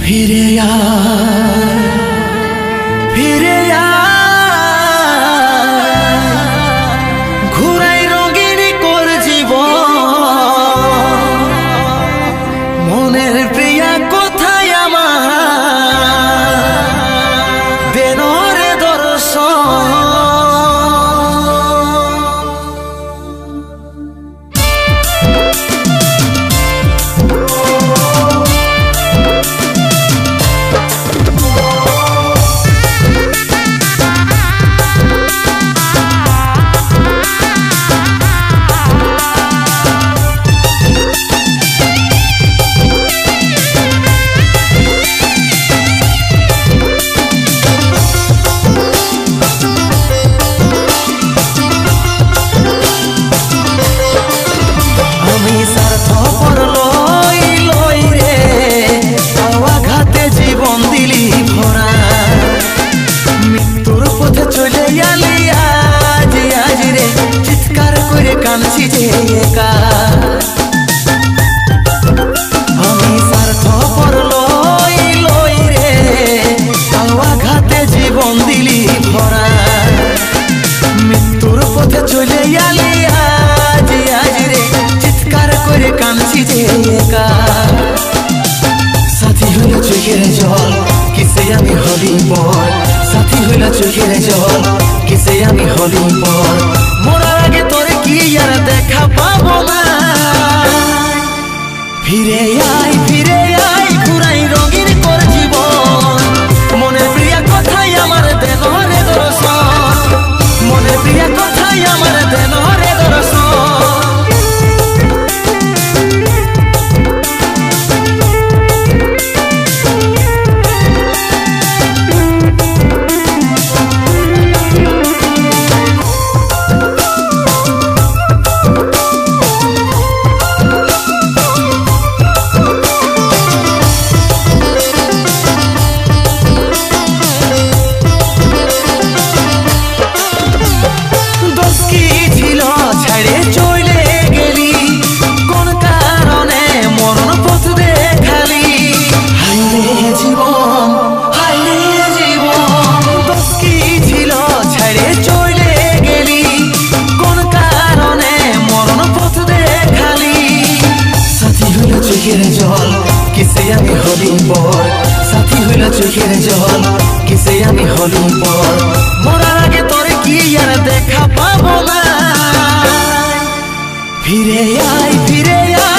ফিরে আয়, ফিরে আয়, ঘুরাই রঙিন কর জীবন। মনের প্রিয়া কোথায় আমার, দেন রে দর্শন। কাঁদছি যে একা, আমি স্বার্থপর লই লই রে, আঘাতে জীবন দিলি ভরা। মৃত্যুর পথে চলে আলি আজ আজ রে, চিৎকার করে কাঁদছি যে একা। সাথী হইল চোখের জল, কিসে আমি হলি পর। সাথী হইল চোখের জল, কিসে আমি হলি পর। মরার আগে তোরে কি আর দেখা পাবো না। ফিরে আয়, ফিরে আয়, ঘুরাই রঙিন কর জীবন। মনের প্রিয়া কথাই আমার দেন রে দর্শন। মনের প্রিয়া কথাই আমার দেন রে দর্শন। চোখের জল, কিসে আমি হলুম পর। সাথী হইল চোখের জল, কিসে আমি হলুম পর। মরার আগে তোরে কি আর দেখা পাবো না। ফিরে আয়, ফিরে আয়।